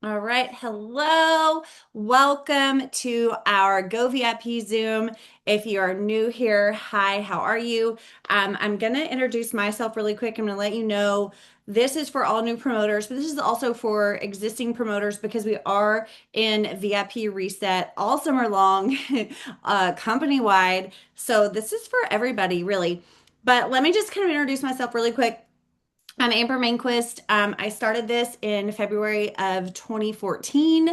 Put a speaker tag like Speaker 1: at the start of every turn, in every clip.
Speaker 1: All right. Hello. Welcome to our Go VIP Zoom. If you are new here, hi, how are you? I'm going to introduce myself really quick. I'm going to let you know this is for all new promoters, but this is also for existing promoters because we are in VIP reset all summer long, company wide. So this is for everybody, really. But let me just kind of introduce myself really quick. I'm Amber Manquist. I started this in February of 2014.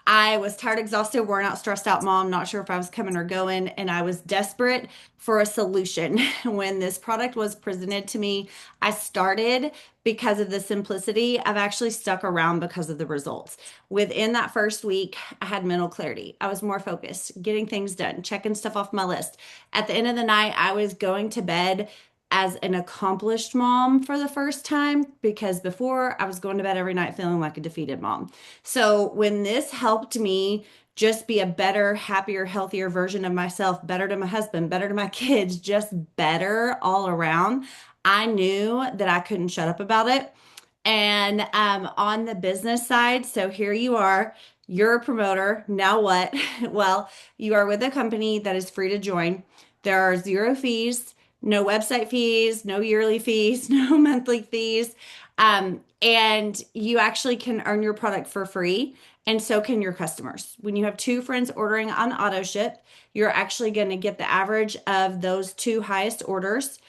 Speaker 1: I was tired, exhausted, worn out, stressed out mom, not sure if I was coming or going, and I was desperate for a solution. When this product was presented to me, I started because of the simplicity. I've actually stuck around because of the results. Within that first week, I had mental clarity. I was more focused, getting things done, checking stuff off my list. At the end of the night, I was going to bed as an accomplished mom for the first time because before I was going to bed every night feeling like a defeated mom. So when this helped me just be a better, happier, healthier version of myself, better to my husband, better to my kids, just better all around, I knew that I couldn't shut up about it. And on the business side, so here you are, you're a promoter. Now what? Well, you are with a company that is free to join. There are zero fees, no website fees, no yearly fees, no monthly fees. And you actually can earn your product for free, and so can your customers. When you have two friends ordering on AutoShip, you're actually going to get the average of those two highest orders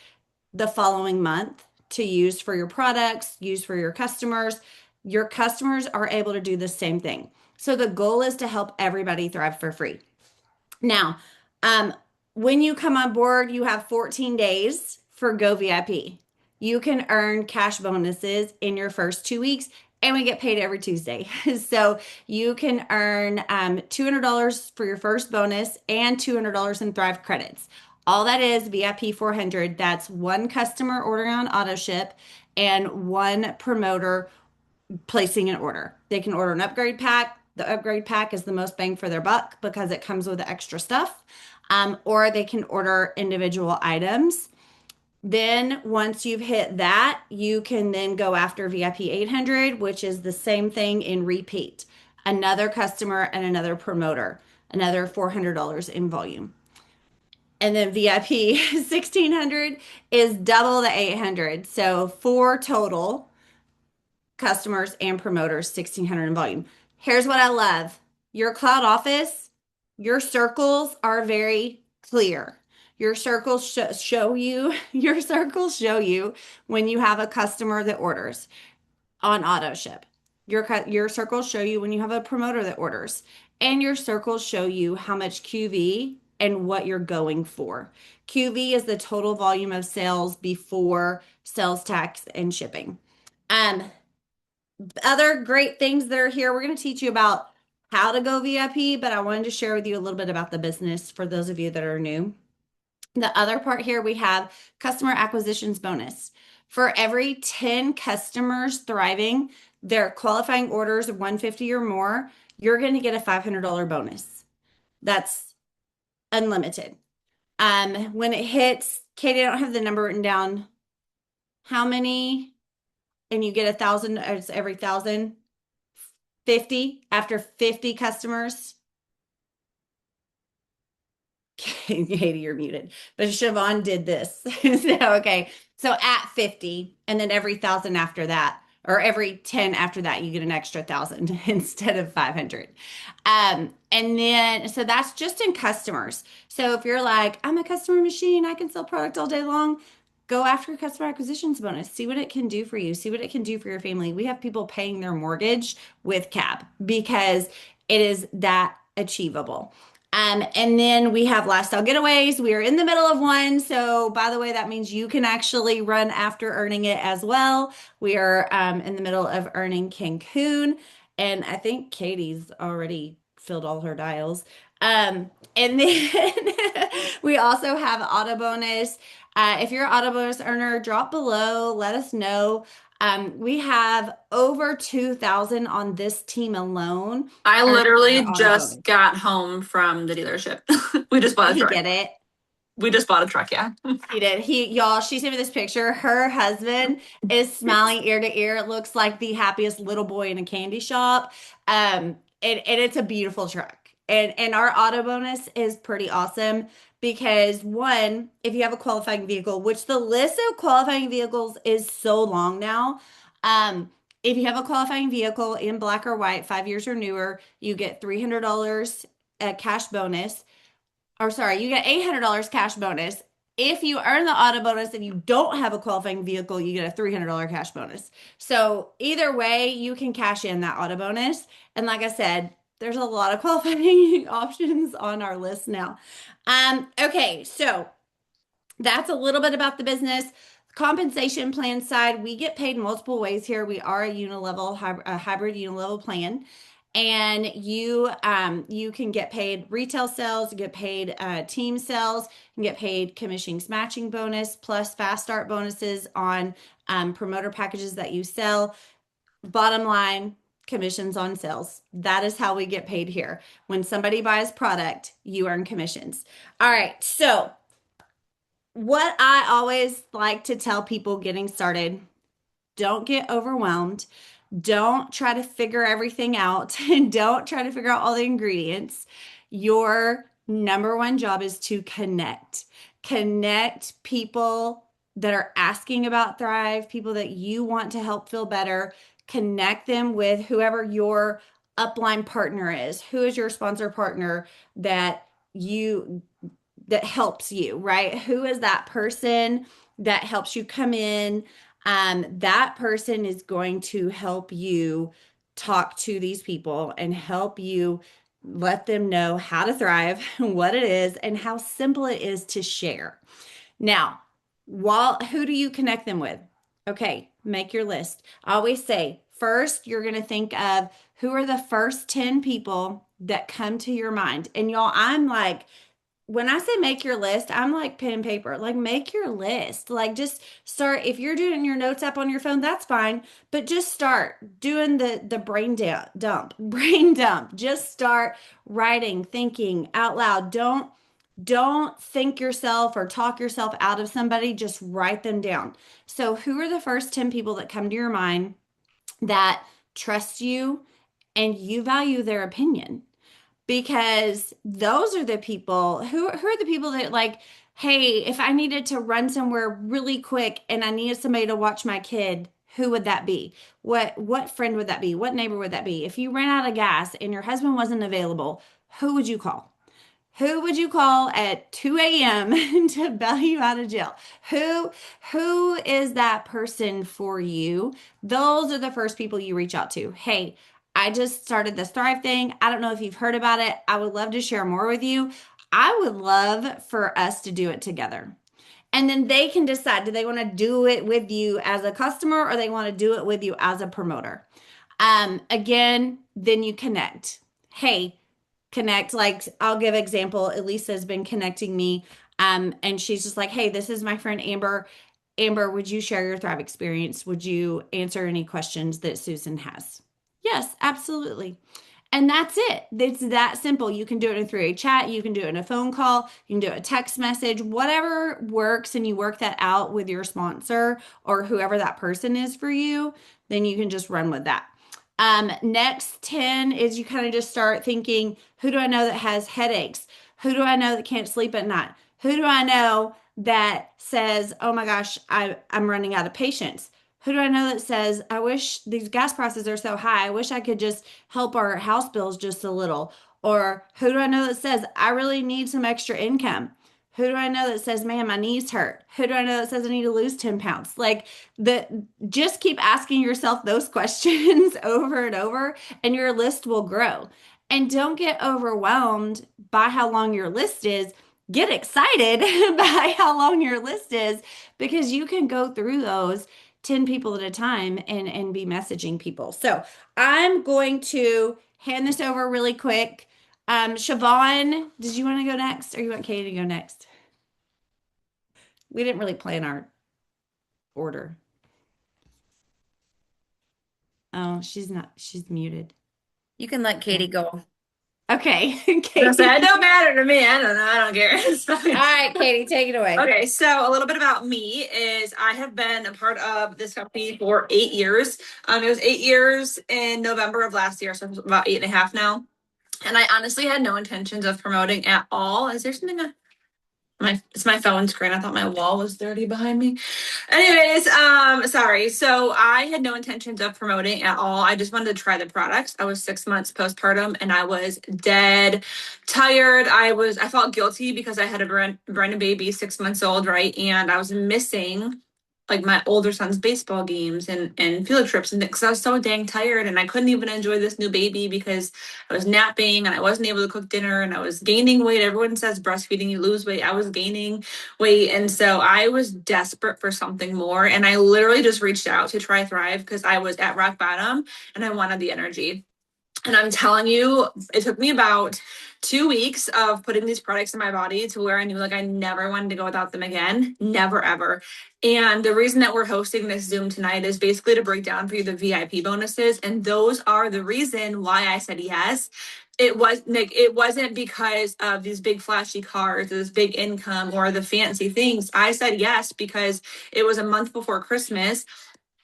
Speaker 1: the following month to use for your products, use for your customers. Your customers are able to do the same thing. So the goal is to help everybody thrive for free. Now, um, when you come on board, you have 14 days for Go VIP. You can earn cash bonuses in your first 2 weeks, and we get paid every Tuesday. So you can earn $200 for your first bonus and $200 in Thrive credits. All that is VIP 400. That's one customer ordering on AutoShip and one promoter placing an order. They can order an upgrade pack. The upgrade pack is the most bang for their buck because it comes with extra stuff. Or they can order individual items. Then, once you've hit that, you can then go after VIP 800, which is the same thing in repeat. Another customer and another promoter, another $400 in volume. And then VIP 1600 is double the 800. So, four total customers and promoters, 1600 in volume. Here's what I love. Your cloud office, your circles are very clear. Your circles show you, your circles show you when you have a customer that orders on AutoShip. Your circles show you when you have a promoter that orders. And your circles show you how much QV and what you're going for. QV is the total volume of sales before sales tax and shipping. Um, Other great things that are here. We're going to teach you about how to go VIP, but I wanted to share with you a little bit about the business for those of you that are new. The other part here, we have customer acquisitions bonus. For every 10 customers thriving, their qualifying orders of 150 or more, you're going to get a $500 bonus. That's unlimited. When it hits, Katie, I don't have the number written down. How many? And you get 1,000, it's every 1,000. 50 after 50 customers. Katie, you're muted. But Siobhan did this. So, okay. So at 50, and then every 1,000 after that, or every 10 after that, you get an extra 1,000 instead of 500. And then, so that's just in customers. So if you're like, I'm a customer machine, I can sell product all day long, go after customer acquisitions bonus. See what it can do for you. See what it can do for your family. We have people paying their mortgage with CAB because it is that achievable. And then we have lifestyle getaways. We are in the middle of one. So, by the way, that means you can actually run after earning it as well. We are in the middle of earning Cancun. And I think Katie's already filled all her dials. And then we also have auto bonus. If you're an auto bonus earner, drop below, let us know. We have over 2,000 on this team alone
Speaker 2: I
Speaker 1: earning their
Speaker 2: literally
Speaker 1: auto
Speaker 2: just
Speaker 1: bonus.
Speaker 2: got home from the dealership. We just bought a
Speaker 1: You
Speaker 2: truck.
Speaker 1: get it.
Speaker 2: We just bought a truck, yeah.
Speaker 1: She did. Y'all, she sent me this picture. Her husband is smiling ear to ear. It looks like the happiest little boy in a candy shop. And it's a beautiful truck. And our auto bonus is pretty awesome because one, if you have a qualifying vehicle, which the list of qualifying vehicles is so long now. If you have a qualifying vehicle in black or white, 5 years or newer, you get $300 cash bonus, or sorry, you get $800 cash bonus. If you earn the auto bonus and you don't have a qualifying vehicle, you get a $300 cash bonus. So either way, you can cash in that auto bonus. And like I said, there's a lot of qualifying options on our list now. Okay, so that's a little bit about the business. Compensation plan side, we get paid multiple ways here. We are a unilevel, a hybrid unilevel plan. And you can get paid retail sales, you get paid team sales, you can get paid commissions matching bonus plus fast start bonuses on promoter packages that you sell. Bottom line, commissions on sales. That is how we get paid here. When somebody buys product, you earn commissions. All right, so what I always like to tell people getting started, don't get overwhelmed. Don't try to figure everything out and don't try to figure out all the ingredients. Your number one job is to connect. Connect people that are asking about Thrive, people that you want to help feel better. Connect them with whoever your upline partner is. Who is your sponsor partner that you that helps you, right? Who is that person that helps you come in? That person is going to help you talk to these people and help you let them know how to thrive, what it is, and how simple it is to share. Now, who do you connect them with? Okay, make your list. I always say, first, you're going to think of who are the first 10 people that come to your mind. And y'all, I'm like, when I say make your list, I'm like pen and paper. Like make your list. Like just start. If you're doing your notes app on your phone, that's fine. But just start doing the dump. Brain dump. Just start writing, thinking out loud. Don't think yourself or talk yourself out of somebody. Just write them down. So who are the first 10 people that come to your mind that trust you and you value their opinion? Because those are the people who are the people that like, hey, if I needed to run somewhere really quick and I needed somebody to watch my kid, who would that be? What friend would that be? What neighbor would that be? If you ran out of gas and your husband wasn't available, who would you call? Who would you call at 2 a.m. to bail you out of jail? Who who is that person for you? Those are the first people you reach out to. Hey, I just started this Thrive thing. I don't know if you've heard about it. I would love to share more with you. I would love for us to do it together. And then they can decide, do they want to do it with you as a customer or they want to do it with you as a promoter? Again, then you connect. Hey, connect. Like I'll give example. Elisa has been connecting me, and she's just like, "Hey, this is my friend Amber. Amber, would you share your Thrive experience? Would you answer any questions that Susan has?" Yes, absolutely. And that's it. It's that simple. You can do it in through a chat. You can do it in a phone call. You can do a text message, whatever works, and you work that out with your sponsor or whoever that person is for you. Then you can just run with that. Next 10 is you kind of just start thinking, who do I know that has headaches? Who do I know that can't sleep at night? Who do I know that says, oh my gosh, I'm running out of patience? Who do I know that says, I wish these gas prices are so high. I wish I could just help our house bills just a little. Or who do I know that says, I really need some extra income? Who do I know that says, man, my knees hurt? Who do I know that says I need to lose 10 pounds? Like just keep asking yourself those questions over and over, and your list will grow. And don't get overwhelmed by how long your list is. Get excited by how long your list is because you can go through those 10 people at a time and be messaging people. So I'm going to hand this over really quick. Siobhan, did you want to go next or you want Katie to go next? We didn't really plan our order. Oh, she's not, she's muted.
Speaker 3: You can let
Speaker 1: Yeah.
Speaker 3: Katie go.
Speaker 1: Okay,
Speaker 2: Just say, it
Speaker 1: Katie.
Speaker 2: don't matter to me. I don't know. I don't care. It's
Speaker 1: All
Speaker 2: fine.
Speaker 1: right, Katie, take it away.
Speaker 2: Okay, so a little bit about me is I have been a part of this company for 8 years. It was 8 years in November of last year, so about eight and a half now. And I honestly had no intentions of promoting at all. Is there something it's my phone screen. I thought my wall was dirty behind me. Anyways, sorry. So I had no intentions of promoting at all. I just wanted to try the products. I was 6 months postpartum and I was dead tired. I felt guilty because I had a brand new baby, 6 months old, right? And I was missing like my older son's baseball games and field trips and because I was so dang tired and I couldn't even enjoy this new baby because I was napping and I wasn't able to cook dinner and I was gaining weight. Everyone says breastfeeding you lose weight. I was gaining weight. And so I was desperate for something more. And I literally just reached out to Try Thrive because I was at rock bottom and I wanted the energy. And I'm telling you, it took me about 2 weeks of putting these products in my body to where I knew like I never wanted to go without them again. Never, ever. And the reason that we're hosting this Zoom tonight is basically to break down for you the VIP bonuses. And those are the reason why I said yes. It wasn't because of these big flashy cars, this big income, or the fancy things. I said yes because it was a month before Christmas.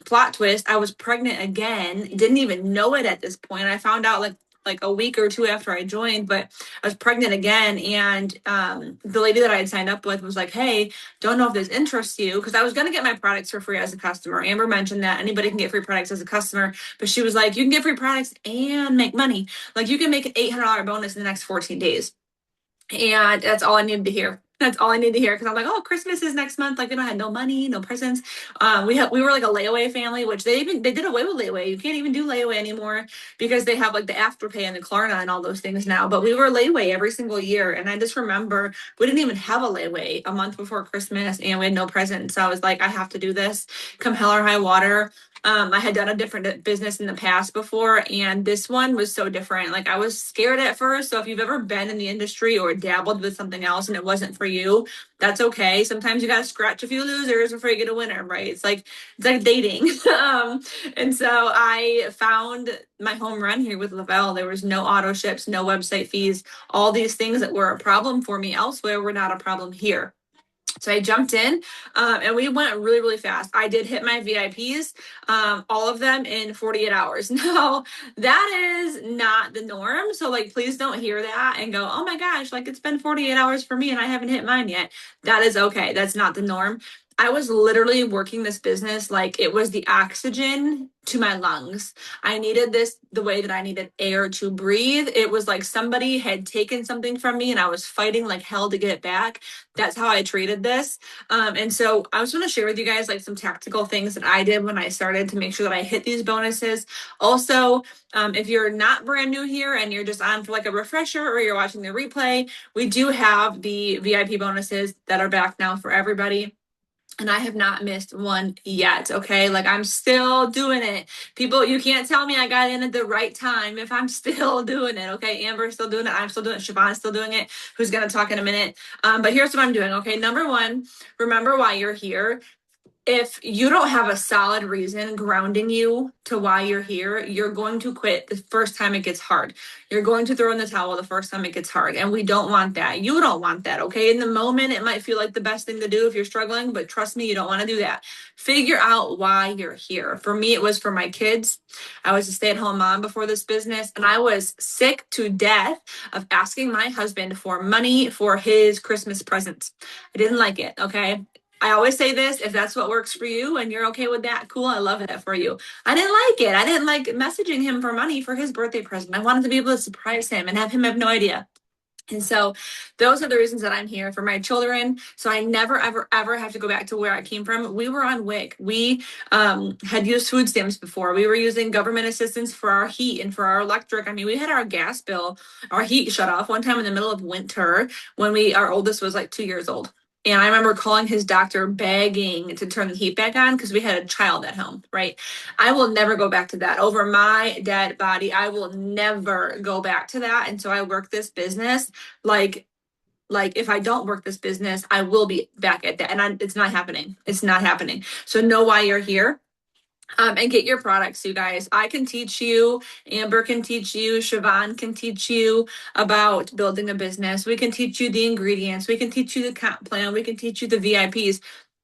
Speaker 2: Plot twist, I was pregnant again. Didn't even know it at this point. I found out like a week or two after I joined, but I was pregnant again. And the lady that I had signed up with was like, "Hey, don't know if this interests you," because I was gonna get my products for free as a customer. Amber mentioned that anybody can get free products as a customer, but she was like, "You can get free products and make money. Like you can make an $800 bonus in the next 14 days." And that's all I needed to hear. That's all I needed to hear because I'm like, oh, Christmas is next month. Like we don't have no money, no presents. We were like a layaway family, which they did away with layaway. You can't even do layaway anymore because they have like the afterpay and the Klarna and all those things now. But we were layaway every single year, and I just remember we didn't even have a layaway a month before Christmas, and we had no presents. So I was like, I have to do this, come hell or high water. I had done a different business in the past before, and this one was so different. Like I was scared at first. So if you've ever been in the industry or dabbled with something else and it wasn't for you, that's okay. Sometimes you got to scratch a few losers before you get a winner, right? It's like dating. And so I found my home run here with Lavelle. There was no auto ships, no website fees. All these things that were a problem for me elsewhere were not a problem here. So I jumped in and we went really, really fast. I did hit my VIPs, all of them in 48 hours. Now, that is not the norm. So, like, please don't hear that and go, oh my gosh, like it's been 48 hours for me and I haven't hit mine yet. That is okay. That's not the norm. I was literally working this business like it was the oxygen to my lungs. I needed this the way that I needed air to breathe. It was like somebody had taken something from me and I was fighting like hell to get it back. That's how I treated this. And so I was going to share with you guys like some tactical things that I did when I started to make sure that I hit these bonuses. Also, if you're not brand new here and you're just on for like a refresher or you're watching the replay, we do have the VIP bonuses that are back now for everybody. And I have not missed one yet. Okay. Like I'm still doing it. People, you can't tell me I got in at the right time if I'm still doing it. Okay. Amber's still doing it. I'm still doing it. Siobhan's still doing it. Who's going to talk in a minute. But here's what I'm doing. Okay. Number one, remember why you're here. If you don't have a solid reason grounding you to why you're here, you're going to quit the first time it gets hard. You're going to throw in the towel the first time it gets hard. And we don't want that. You don't want that. Okay. In the moment, it might feel like the best thing to do if you're struggling, but trust me, you don't want to do that. Figure out why you're here. For me, it was for my kids. I was a stay at home mom before this business, and I was sick to death of asking my husband for money for his Christmas presents. I didn't like it. Okay. I always say this, if that's what works for you and you're okay with that, cool. I love that for you. I didn't like it. I didn't like messaging him for money for his birthday present. I wanted to be able to surprise him and have him have no idea. And so those are the reasons that I'm here for my children. So I never, ever, ever have to go back to where I came from. We were on WIC. We had used food stamps before. We were using government assistance for our heat and for our electric. I mean, we had our gas bill, our heat shut off one time in the middle of winter when our oldest was like 2 years old. And I remember calling his doctor begging to turn the heat back on because we had a child at home, right? I will never go back to that. Over my dead body, I will never go back to that. And so I work this business like if I don't work this business, I will be back at that. And it's not happening. It's not happening. So know why you're here. And get your products, you guys. I can teach you, Amber can teach you, Siobhan can teach you about building a business. We can teach you the ingredients. We can teach you the comp plan. We can teach you the VIPs.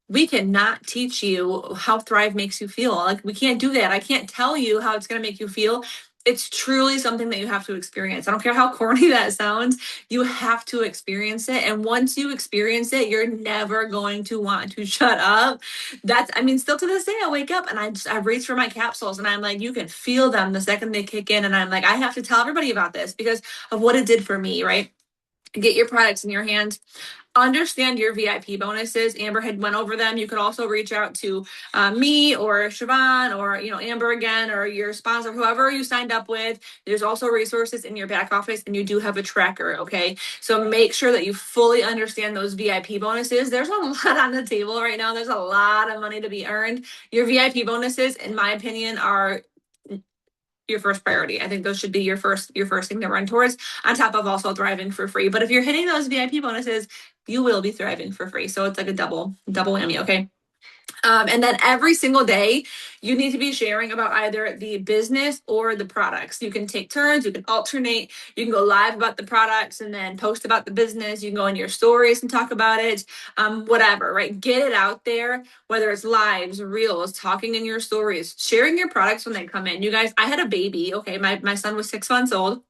Speaker 2: We cannot teach you how Thrive makes you feel. Like, we can't do that. I can't tell you how it's going to make you feel. It's truly something that you have to experience. I don't care how corny that sounds. You have to experience it. And once you experience it, you're never going to want to shut up. I mean, still to this day, I wake up and I reach for my capsules and I'm like, you can feel them the second they kick in. And I'm like, I have to tell everybody about this because of what it did for me, right? Get your products in your hands. Understand your VIP bonuses. Amber had went over them. You could also reach out to me or Siobhan or Amber again, or your sponsor, whoever you signed up with. There's also resources in your back office, and you do have a tracker. Okay, so make sure that you fully understand those VIP bonuses. There's a lot on the table right now. There's a lot of money to be earned. Your VIP bonuses, in my opinion, are your first priority. I think those should be your first thing to run towards, on top of also thriving for free. But if you're hitting those VIP bonuses, you will be thriving for free. So it's like a double whammy. Okay. And then every single day, you need to be sharing about either the business or the products. You can take turns, you can alternate, you can go live about the products and then post about the business. You can go in your stories and talk about it, whatever, right? Get it out there, whether it's lives, reels, talking in your stories, sharing your products when they come in. You guys, I had a baby, okay? My son was 6 months old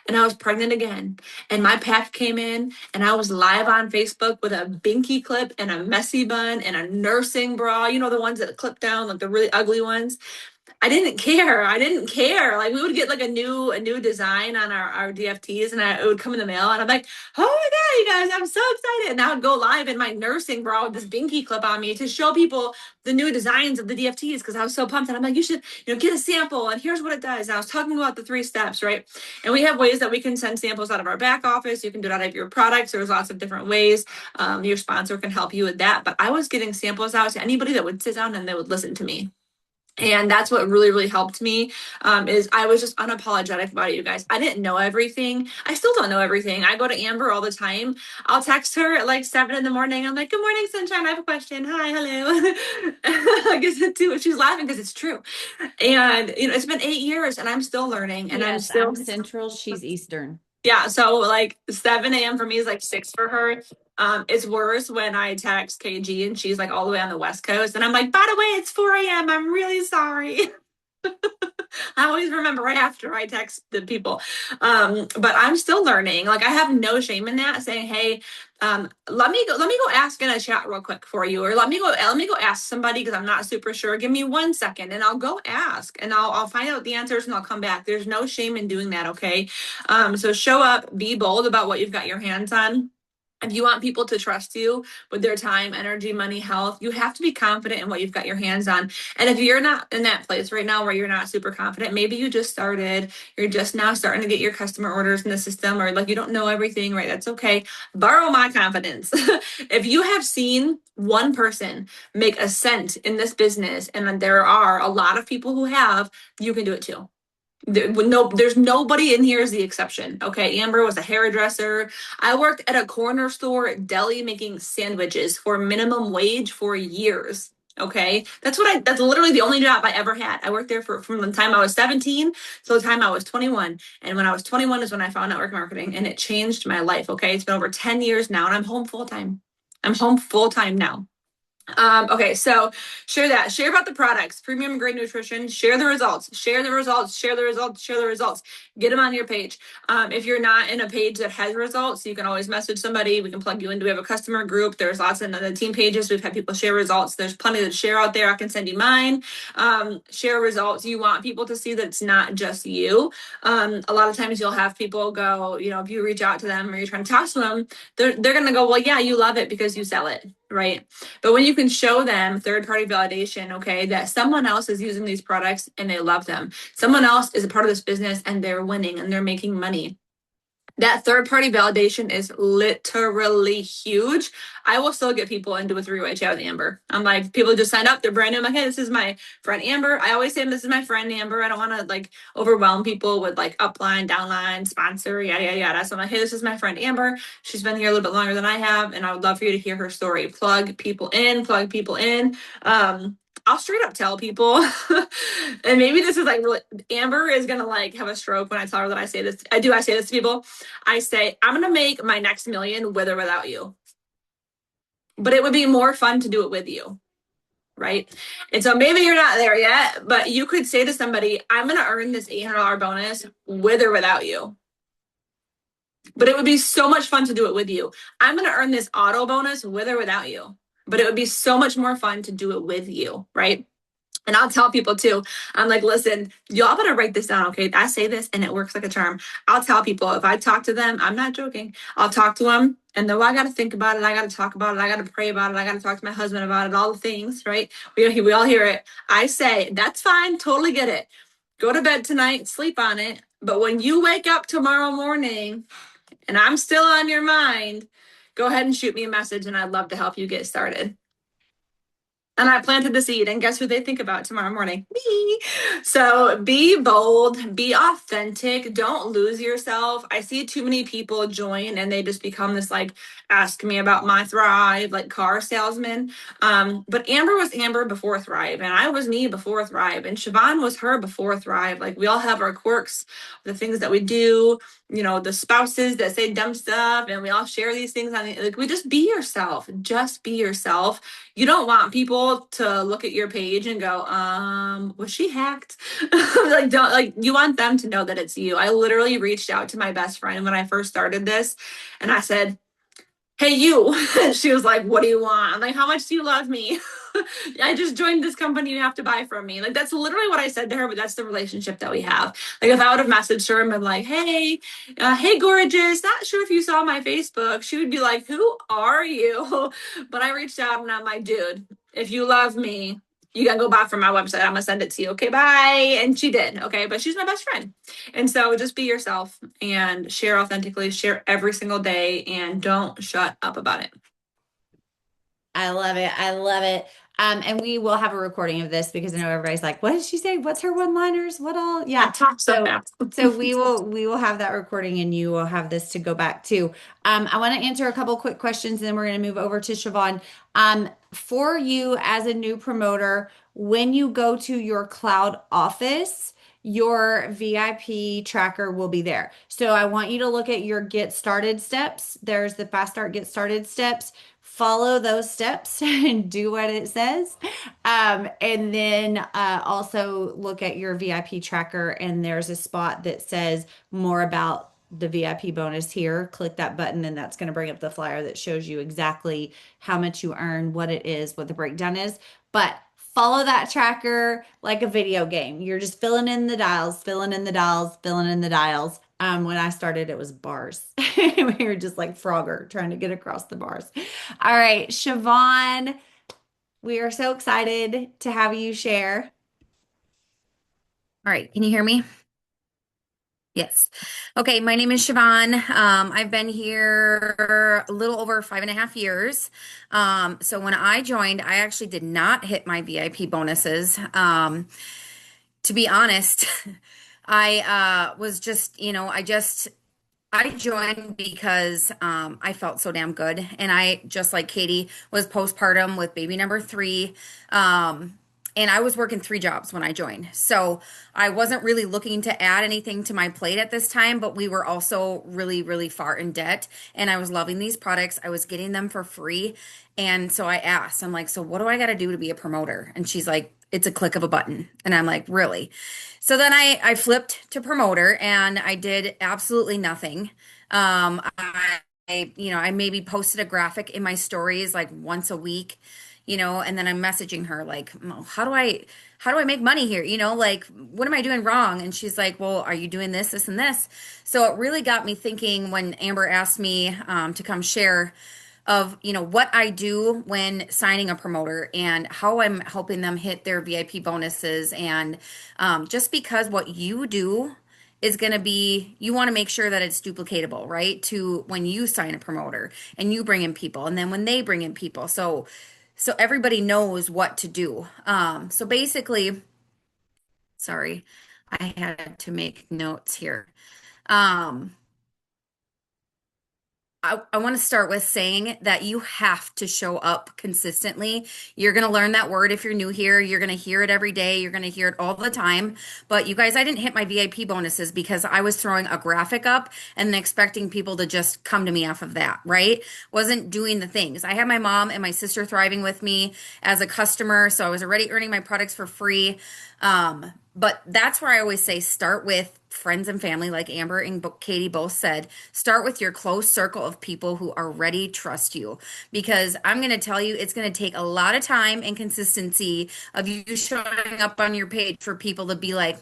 Speaker 2: and I was pregnant again. And my pack came in and I was live on Facebook with a binky clip and a messy bun and a nursing bra, the ones that clip down, like the really ugly ones. I didn't care. Like, we would get like a new design on our DFTs, and it would come in the mail, and I'm like, oh my God, you guys, I'm so excited. And I would go live in my nursing bra with this binky clip on me to show people the new designs of the DFTs because I was so pumped. And I'm like, you should, get a sample, and here's what it does. And I was talking about the 3 steps, right? And we have ways that we can send samples out of our back office. You can do it out of your products. There's lots of different ways. Your sponsor can help you with that. But I was getting samples out to anybody that would sit down and they would listen to me. And that's what really, really helped me, is I was just unapologetic about it, you guys. I didn't know everything. I still don't know everything. I go to Amber all the time. I'll text her at like 7 in the morning. I'm like, good morning, sunshine. I have a question. Hi, hello. I guess it too. She's laughing because it's true. And, it's been 8 years and I'm still learning, and
Speaker 1: Yes, I'm Central. She's Eastern.
Speaker 2: Yeah, so like 7 a.m. for me is like 6 for her. It's worse when I text KG and she's like all the way on the West Coast, and I'm like, by the way, it's 4 a.m. I'm really sorry. I always remember right after I text the people. But I'm still learning. Like, I have no shame in that, saying, hey, let me go ask in a chat real quick for you, or let me go ask somebody because I'm not super sure. Give me 1 second and I'll go ask, and I'll find out the answers and I'll come back. There's no shame in doing that. Okay. So show up, be bold about what you've got your hands on. If you want people to trust you with their time, energy, money, health, you have to be confident in what you've got your hands on. And if you're not in that place right now where you're not super confident, maybe you just started, you're just now starting to get your customer orders in the system, or like you don't know everything, right? That's okay. Borrow my confidence. If you have seen one person make a cent in this business, and there are a lot of people who have, you can do it too. There's nobody in here is the exception. Okay. Amber was a hairdresser. I worked at a corner store deli making sandwiches for minimum wage for years. Okay. That's literally the only job I ever had. I worked there from the time I was 17 till the time I was 21. And when I was 21 is when I found network marketing, and it changed my life. Okay. It's been over 10 years now, and I'm home full time. I'm home full time now. Okay, so share about the products, premium grade nutrition, share the results, get them on your page. If you're not in a page that has results, you can always message somebody. We can plug you in. We have a customer group. There's lots of the team pages. We've had people share results. There's plenty to share out there. I can send you mine. Share results. You want people to see that it's not just you. A lot of times you'll have people go, if you reach out to them or you're trying to talk to them, they're going to go, well, yeah, you love it because you sell it, right? But when you can show them third-party validation, okay, that someone else is using these products and they love them, someone else is a part of this business and they're winning and they're making money, that third-party validation is literally huge. I will still get people into a 3-way chat with Amber. I'm like, people just sign up, they're brand new. I'm like, hey, this is my friend Amber. I always say, this is my friend Amber. I don't want to like overwhelm people with like upline, downline, sponsor, yada, yada, yada. So I'm like, hey, this is my friend Amber. She's been here a little bit longer than I have, and I would love for you to hear her story. Plug people in. I'll straight up tell people, and maybe this is like really, Amber is gonna like have a stroke when I tell her that I say this. I say this to people. I say, I'm gonna make my next million with or without you. But it would be more fun to do it with you. Right. And so maybe you're not there yet, but you could say to somebody, I'm going to earn this $800 bonus with or without you. But it would be so much fun to do it with you. I'm going to earn this auto bonus with or without you. But it would be so much more fun to do it with you. Right. And I'll tell people too, I'm like, listen, y'all better write this down, okay? I say this and it works like a charm. I'll tell people if I talk to them, I'm not joking. I'll talk to them and though I got to think about it, I got to talk about it, I got to pray about it, I got to talk to my husband about it, all the things, right? We all hear it. I say, that's fine, totally get it. Go to bed tonight, sleep on it. But when you wake up tomorrow morning and I'm still on your mind, go ahead and shoot me a message and I'd love to help you get started. And I planted the seed, and guess who they think about tomorrow morning? Me. So be bold, be authentic, don't lose yourself. I see too many people join and they just become this like, ask me about my Thrive, like car salesman. But Amber was Amber before Thrive, and I was me before Thrive, and Siobhan was her before Thrive. Like we all have our quirks, the things that we do, the spouses that say dumb stuff, and we all share these things on like we just be yourself. Just be yourself. You don't want people to look at your page and go, was she hacked? Like, don't like, you want them to know that it's you. I literally reached out to my best friend when I first started this and I said, hey, you. She was like, what do you want? I'm like, how much do you love me? I just joined this company. You have to buy from me. Like, that's literally what I said to her, but that's the relationship that we have. Like, if I would have messaged her and been like, hey, gorgeous, not sure if you saw my Facebook, she would be like, who are you? But I reached out and I'm like, dude, if you love me, you gotta go buy from my website. I'm gonna send it to you. Okay, bye. And she did. Okay, but she's my best friend. And so just be yourself and share authentically, share every single day, and don't shut up about it.
Speaker 1: I love it. I love it. And we will have a recording of this because I know everybody's like, what did she say? What's her one-liners? What all?
Speaker 2: I
Speaker 1: Yeah.
Speaker 2: talk so
Speaker 1: So
Speaker 2: fast.
Speaker 1: so we will have that recording and you will have this to go back to. I want to answer a couple quick questions and then we're going to move over to Siobhan. For you as a new promoter, when you go to your cloud office, your VIP tracker will be there. So I want you to look at your get started steps. There's the fast start get started steps. Follow those steps and do what it says. And then also look at your VIP tracker, and there's a spot that says more about the VIP bonus here. Click that button, and that's going to bring up the flyer that shows you exactly how much you earn, what it is, what the breakdown is. But follow that tracker like a video game. You're just filling in the dials, filling in the dials, filling in the dials. When I started, it was bars. We were just like Frogger trying to get across the bars. All right, Siobhan, we are so excited to have you share.
Speaker 3: All right, can you hear me? Yes. Okay, my name is Siobhan. I've been here a little over 5.5 years. So when I joined, I actually did not hit my VIP bonuses. To be honest, I was just, I joined because I felt so damn good. And I, just like Katie, was postpartum with baby number three. And I was working 3 jobs when I joined. So I wasn't really looking to add anything to my plate at this time, but we were also really, really far in debt. And I was loving these products. I was getting them for free. And so I asked, I'm like, so what do I got to do to be a promoter? And she's like, it's a click of a button. And I'm like, really? So then I flipped to promoter and I did absolutely nothing. I maybe posted a graphic in my stories like once a week, and then I'm messaging her like, how do I make money here? Like, what am I doing wrong? And she's like, well, are you doing this, this, and this? So it really got me thinking when Amber asked me to come share of what I do when signing a promoter and how I'm helping them hit their VIP bonuses. And just because what you do is going to be, you want to make sure that it's duplicatable, right? To when you sign a promoter and you bring in people, and then when they bring in people, so everybody knows what to do. So basically, sorry, I had to make notes here. Um, I want to start with saying that you have to show up consistently. You're going to learn that word if you're new here. You're going to hear it every day. You're going to hear it all the time. But you guys, I didn't hit my VIP bonuses because I was throwing a graphic up and expecting people to just come to me off of that, right? Wasn't doing the things. I had my mom and my sister thriving with me as a customer, so I was already earning my products for free. But that's where I always say start with friends and family, like Amber and Katie both said. Start with your close circle of people who already trust you. Because I'm going to tell you, it's going to take a lot of time and consistency of you showing up on your page for people to be like,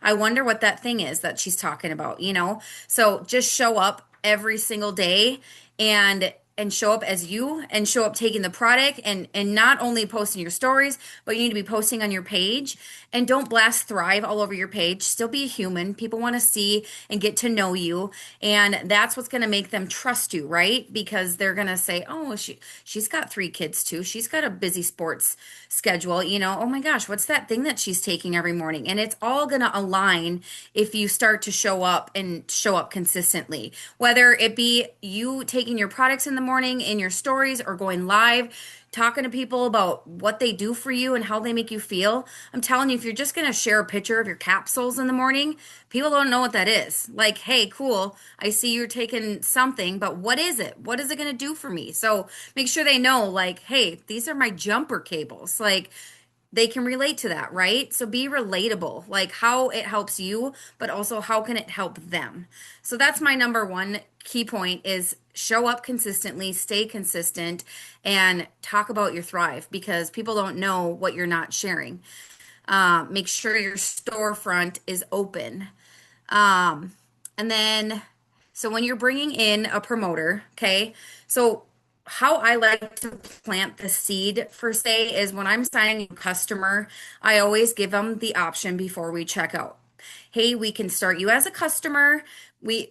Speaker 3: I wonder what that thing is that she's talking about, you know? So just show up every single day and show up as you and show up taking the product and not only posting your stories, but you need to be posting on your page. And don't blast Thrive all over your page. Still be a human. People want to see and get to know you, and that's what's going to make them trust you, right? Because they're going to say, oh, she's got 3 kids too, she's got a busy sports schedule, you know, oh my gosh, what's that thing that she's taking every morning? And it's all going to align if you start to show up and show up consistently, whether it be you taking your products in the morning in your stories or going live talking to people about what they do for you and how they make you feel. I'm telling you, if you're just going to share a picture of your capsules in the morning, people don't know what that is. Like, hey, cool, I see you're taking something, but what is it? What is it going to do for me? So make sure they know, like, hey, these are my jumper cables. Like, they can relate to that, right? So be relatable, like how it helps you, but also how can it help them? So that's my number one key point is show up consistently, stay consistent, and talk about your Thrive because people don't know what you're not sharing. Make sure your storefront is open. Um, and then, so when you're bringing in a promoter, okay, so how I like to plant the seed for say is when I'm signing a customer, I always give them the option before we check out. Hey, we can start you as a customer,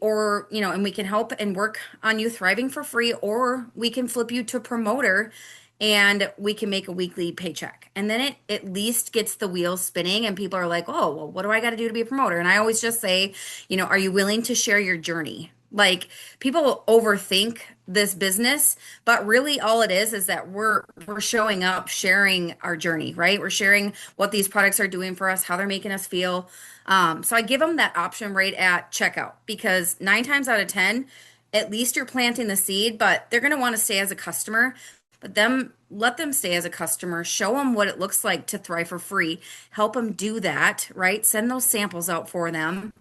Speaker 3: or and we can help and work on you thriving for free, or we can flip you to promoter and we can make a weekly paycheck. And then it at least gets the wheels spinning and people are like, oh, well, what do I got to do to be a promoter? And I always just say, are you willing to share your journey? Like people overthink this business, but really all it is that we're showing up, sharing our journey, right? We're sharing what these products are doing for us, how they're making us feel. So I give them that option right at checkout because 9 times out of 10, at least you're planting the seed, but they're going to want to stay as a customer. But let them stay as a customer, show them what it looks like to thrive for free, help them do that, right? Send those samples out for them.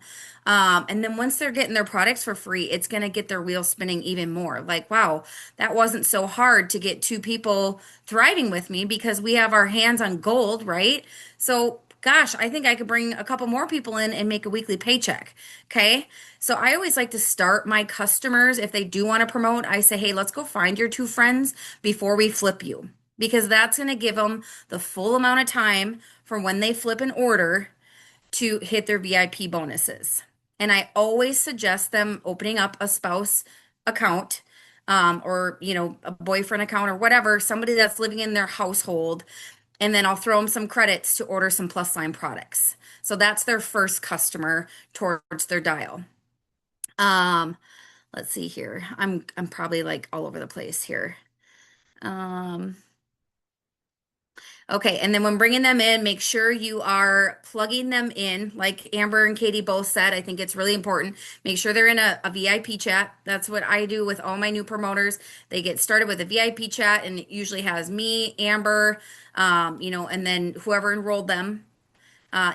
Speaker 3: And then once they're getting their products for free, it's going to get their wheels spinning even more. Like, wow, that wasn't so hard to get 2 people thriving with me because we have our hands on gold, right? So, gosh, I think I could bring a couple more people in and make a weekly paycheck. Okay. So I always like to start my customers, if they do want to promote, I say, hey, let's go find your 2 friends before we flip you. Because that's going to give them the full amount of time from when they flip an order to hit their VIP bonuses. And I always suggest them opening up a spouse account, or, a boyfriend account or whatever, somebody that's living in their household. And then I'll throw them some credits to order some plus line products. So that's their first customer towards their dial. Let's see here. I'm probably like all over the place here. Um, Okay, and then when bringing them in, make sure you are plugging them in. Like Amber and Katie both said, I think it's really important. Make sure they're in a VIP chat. That's what I do with all my new promoters. They get started with a VIP chat, and it usually has me, Amber, and then whoever enrolled them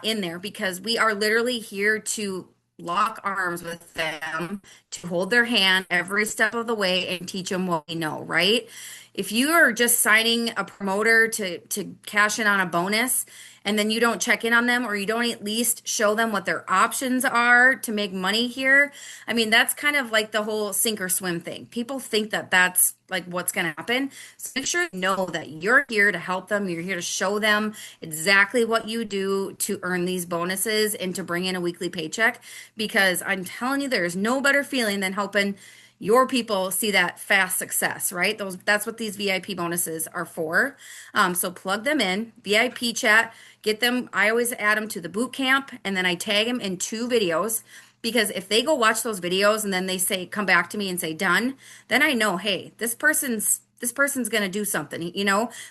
Speaker 3: in there because we are literally here to lock arms with them, to hold their hand every step of the way and teach them what we know, right? If you are just signing a promoter to cash in on a bonus and then you don't check in on them or you don't at least show them what their options are to make money here, I mean, that's kind of like the whole sink or swim thing. People think that that's like what's going to happen. So make sure you know that you're here to help them. You're here to show them exactly what you do to earn these bonuses and to bring in a weekly paycheck. Because I'm telling you, there's no better feeling than helping your people see that fast success, right? That's what these VIP bonuses are for. So plug them in, VIP chat, get them. I always add them to the boot camp and then I tag them in 2 videos. Because if they go watch those videos and then they say, come back to me and say done, then I know, hey, this person's going to do something,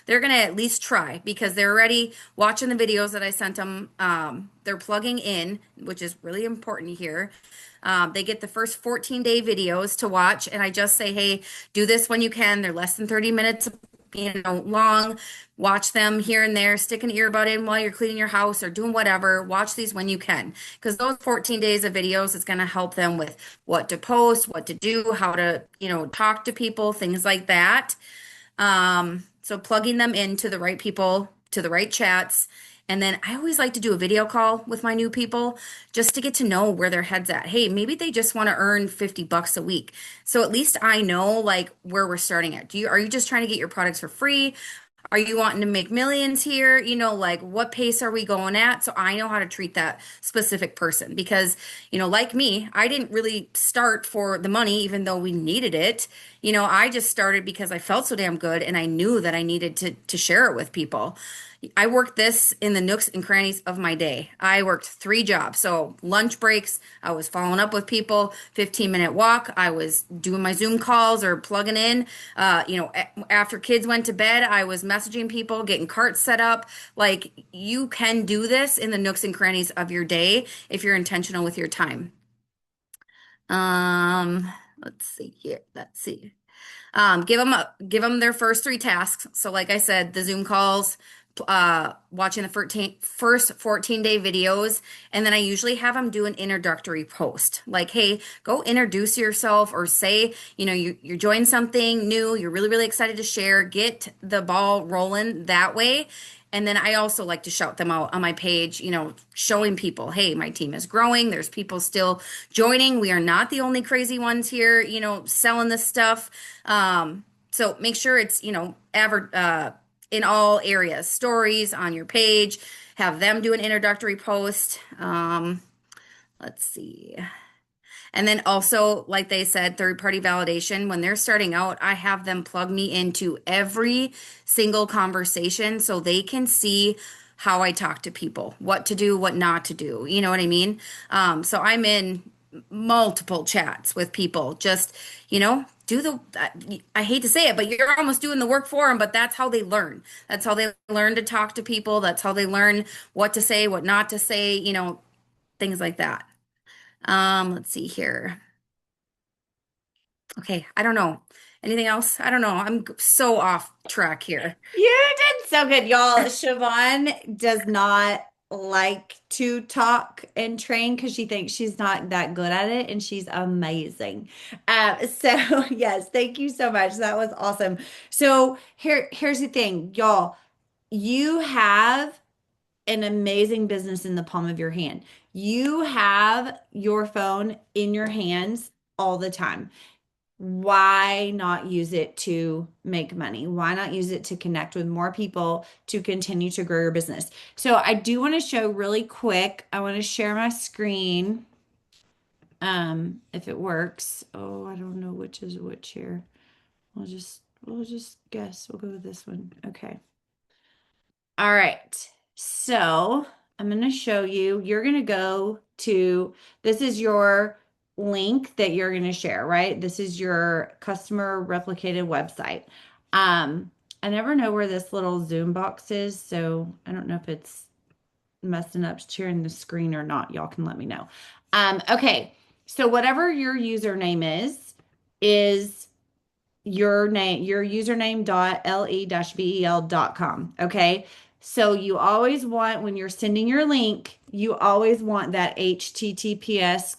Speaker 3: they're going to at least try because they're already watching the videos that I sent them. They're plugging in, which is really important here. They get the first 14-day videos to watch, and I just say, hey, do this when you can. They're less than 30 minutes, long. Watch them here and there, stick an earbud in while you're cleaning your house or doing whatever. Watch these when you can, because those 14 days of videos is going to help them with what to post, what to do, how to, talk to people, things like that. So plugging them into the right people, to the right chats. And then I always like to do a video call with my new people just to get to know where their head's at. Hey, maybe they just want to earn $50 a week. So at least I know like where we're starting at. Are you just trying to get your products for free? Are you wanting to make millions here? Like what pace are we going at? So I know how to treat that specific person because, like me, I didn't really start for the money, even though we needed it. I just started because I felt so damn good and I knew that I needed to share it with people. I worked this in the nooks and crannies of my day. I worked 3 jobs. So lunch breaks, I was following up with people, 15-minute walk. I was doing my Zoom calls or plugging in. After kids went to bed, I was messaging people, getting carts set up. Like you can do this in the nooks and crannies of your day if you're intentional with your time. Let's see here. Let's see. Give them their first 3 tasks. So like I said, the Zoom calls, watching the first 14-day videos, and then I usually have them do an introductory post. Like, hey, go introduce yourself or say, you're joining something new, you're really, really excited to share, get the ball rolling that way. And then I also like to shout them out on my page, showing people, hey, my team is growing. There's people still joining. We are not the only crazy ones here, selling this stuff. So make sure it's, in all areas, stories on your page, have them do an introductory post. Let's see. And then also, like they said, third-party validation. When they're starting out, I have them plug me into every single conversation so they can see how I talk to people, what to do, what not to do. You know what I mean? So I'm in multiple chats with people. Just, I hate to say it, but you're almost doing the work for them, but that's how they learn. That's how they learn to talk to people. That's how they learn what to say, what not to say, things like that. Let's see here. Okay, I don't know. Anything else? I don't know. I'm so off track here.
Speaker 1: You did so good, y'all. Siobhan does not like to talk and train because she thinks she's not that good at it, and she's amazing. So yes, thank you so much. That was awesome. So here's the thing, y'all. You have an amazing business in the palm of your hand. You have your phone in your hands all the time. Why not use it to make money? Why not use it to connect with more people to continue to grow your business? So I do want to show really quick. I want to share my screen. If it works. Oh, I don't know which is which here. We'll just guess. We'll go with this one. Okay. All right. So I'm going to show you. You're going to go to, this is your link that you're going to share, right? This is your customer replicated website. I never know where this little Zoom box is, so I don't know if it's messing up sharing the screen or not. Y'all can let me know. Okay. So whatever your username is your name, your username.le-vel.com. Okay. So you always want, when you're sending your link, you always want that https://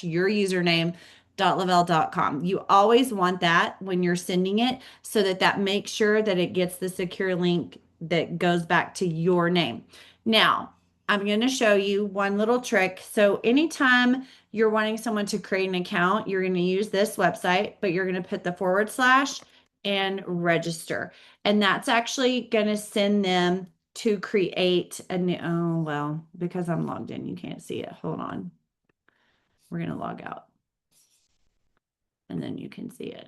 Speaker 1: your username.level.com. You always want that when you're sending it so that makes sure that it gets the secure link that goes back to your name. Now, I'm going to show you one little trick. So anytime you're wanting someone to create an account, you're going to use this website, but you're going to put the / and register. And that's actually going to send them to create a new, oh, well, because I'm logged in, you can't see it. Hold on. We're going to log out. And then you can see it.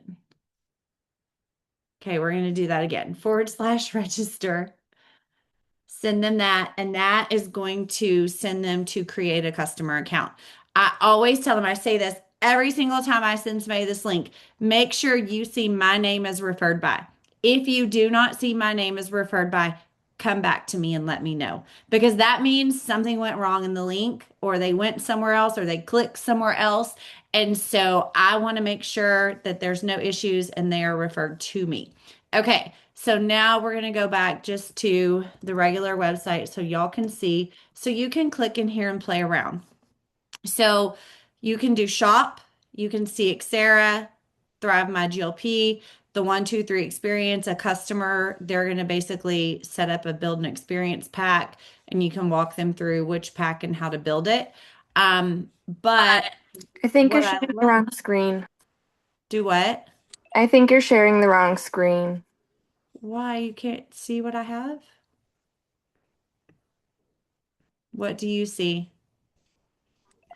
Speaker 1: Okay, we're going to do that again. / register. send them that, and that is going to send them to create a customer account. I always tell them, I say this every single time I send somebody this link, make sure you see my name as referred by. If you do not see my name as referred by, come back to me and let me know, because that means something went wrong in the link, or they went somewhere else, or they clicked somewhere else. And so I want to make sure that there's no issues and they are referred to me. Okay, so now we're going to go back just to the regular website so y'all can see. So you can click in here and play around. So you can do shop, you can see Xera, Thrive My GLP, the 1, 2, 3 experience, a customer. They're going to basically set up a build an experience pack, and you can walk them through which pack and how to build it. But
Speaker 4: I think you're
Speaker 1: what I
Speaker 4: sharing the
Speaker 1: love,
Speaker 4: wrong screen.
Speaker 1: do what?
Speaker 4: I think you're sharing the wrong screen.
Speaker 1: Why you can't see what I have? What do you see?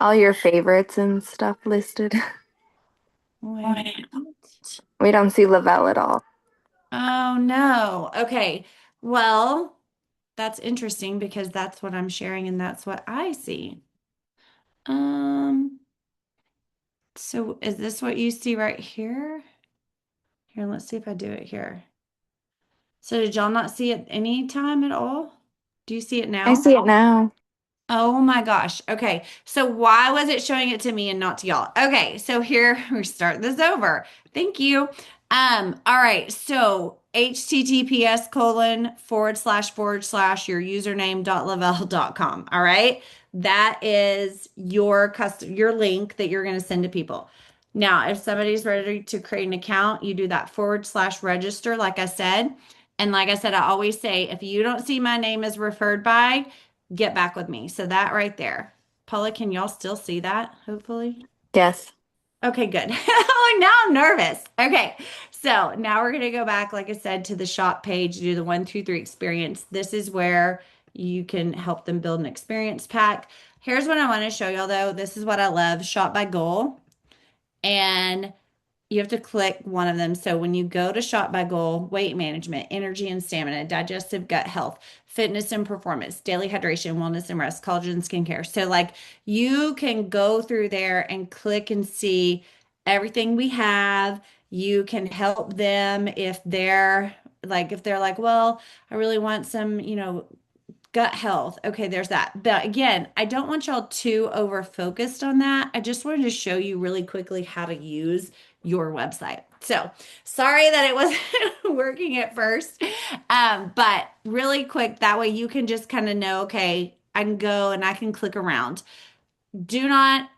Speaker 4: All your favorites and stuff listed.
Speaker 1: Wait.
Speaker 4: We don't see Lavelle at all.
Speaker 1: Oh no. Okay. Well, that's interesting because that's what I'm sharing and that's what I see. Um, so is this what you see right here? Here, let's see if I do it here. So did y'all not see it any time at all? Do you see it now?
Speaker 4: I see it now.
Speaker 1: Oh my gosh. Okay. So why was it showing it to me and not to y'all? Okay. So here we start this over. Thank you. All right. So https:// your username.lavelle.com. All right. That is your link that you're going to send to people. Now, if somebody's ready to create an account, you do that / register, like I said. And like I said, I always say, if you don't see my name as referred by, get back with me. So that right there. Paula, can y'all still see that? Hopefully.
Speaker 4: Yes.
Speaker 1: Okay, good. Like now I'm nervous. Okay. So now we're going to go back, like I said, to the shop page, do the 1, 2, 3 experience. This is where you can help them build an experience pack. Here's what I want to show y'all though. This is what I love, shop by goal. And you have to click one of them. So when you go to shop by goal, weight management, energy and stamina, digestive gut health, fitness and performance, daily hydration, wellness and rest, collagen and skincare. So like you can go through there and click and see everything we have. You can help them if they're like, well, I really want some, gut health. Okay, there's that. But again, I don't want y'all too over focused on that. I just wanted to show you really quickly how to use your website. So sorry that it wasn't working at first. But really quick, that way you can just kind of know, okay, I can go and I can click around. Do not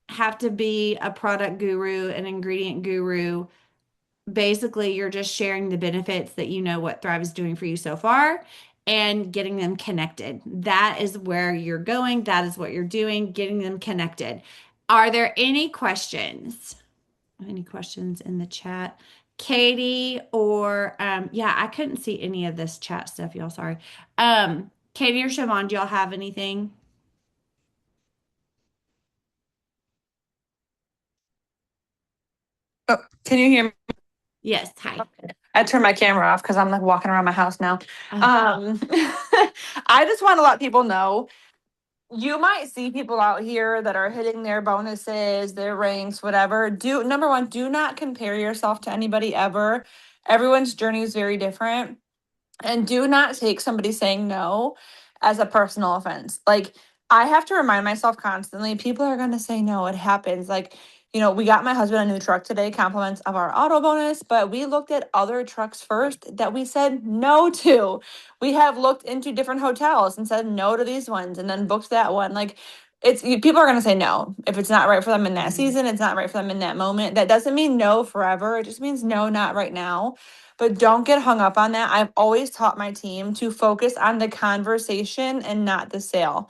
Speaker 1: have to be a product guru, an ingredient guru. Basically, you're just sharing the benefits that you know what Thrive is doing for you so far and getting them connected. That is where you're going. That is what you're doing, getting them connected. Are there any questions? Any questions in the chat? Katie or yeah, I couldn't see any of this chat stuff, y'all. Sorry. Katie or Siobhan, do y'all have anything?
Speaker 2: Oh, can you hear me?
Speaker 1: Yes. Hi.
Speaker 2: I turned my camera off because I'm like walking around my house now.
Speaker 1: Oh.
Speaker 2: I just want to let people know you might see people out here that are hitting their bonuses, their ranks, whatever. Number one, do not compare yourself to anybody ever. Everyone's journey is very different. And do not take somebody saying no as a personal offense. Like, I have to remind myself constantly, people are going to say no. It happens. Like, we got my husband a new truck today, compliments of our auto bonus, but we looked at other trucks first that we said no to. We have looked into different hotels and said no to these ones and then booked that one. Like, people are going to say no. If it's not right for them in that season, it's not right for them in that moment. That doesn't mean no forever. It just means no, not right now. But don't get hung up on that. I've always taught my team to focus on the conversation and not the sale.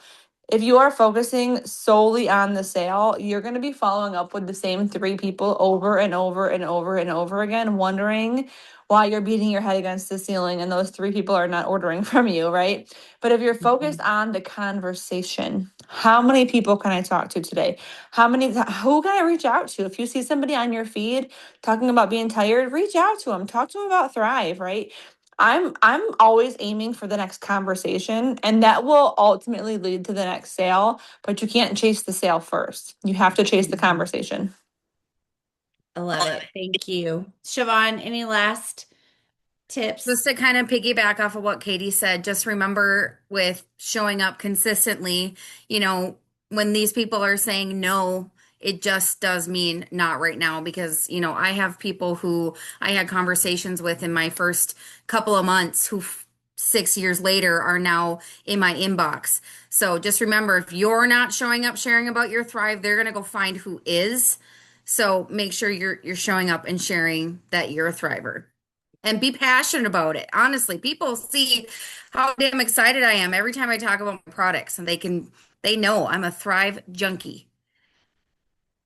Speaker 2: If you are focusing solely on the sale, you're going to be following up with the same 3 people over and over and over and over again, wondering why you're beating your head against the ceiling and those 3 people are not ordering from you, right? But if you're focused on the conversation, how many people can I talk to today? Who can I reach out to? If you see somebody on your feed talking about being tired, reach out to them, talk to them about Thrive, right? I'm always aiming for the next conversation, and that will ultimately lead to the next sale, but you can't chase the sale first. You have to chase the conversation.
Speaker 1: I love it. Thank you. Siobhan, any last
Speaker 3: Just
Speaker 1: tips?
Speaker 3: to kind of piggyback off of what Katie said, just remember with showing up consistently, you know, when these people are saying no, it just does mean not right now because, you know, I have people who I had conversations with in my first couple of months who 6 years later are now in my inbox. So just remember, if you're not showing up sharing about your Thrive, they're going to go find who is. So make sure you're showing up and sharing that you're a Thriver and be passionate about it. Honestly, people see how damn excited I am every time I talk about my products and they know I'm a Thrive junkie.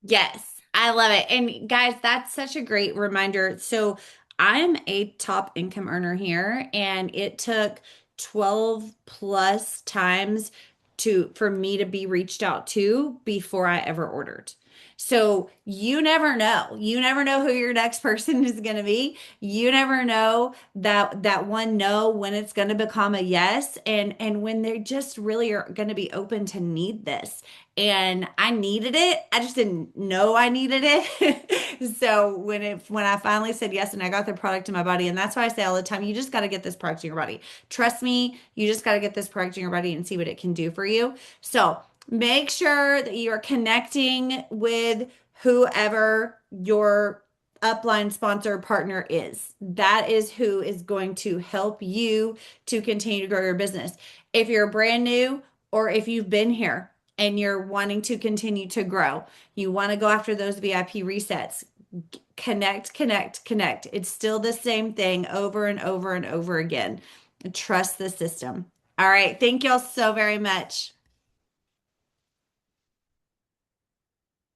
Speaker 1: Yes, I love it. And guys, that's such a great reminder. So I'm a top income earner here, and it took 12 plus times for me to be reached out to before I ever ordered. So you never know. You never know who your next person is going to be. You never know that one no when it's going to become a yes, and when they just really are going to be open to need this. And I needed it. I just didn't know I needed it. So when I finally said yes and I got the product in my body, and that's why I say all the time, you just got to get this product in your body. Trust me, you just got to get this product in your body and see what it can do for you. So make sure that you are connecting with whoever your upline sponsor partner is. That is who is going to help you to continue to grow your business. If you're brand new or if you've been here and you're wanting to continue to grow, you want to go after those VIP resets. Connect, connect, connect. It's still the same thing over and over and over again. Trust the system. All right. Thank y'all so very much.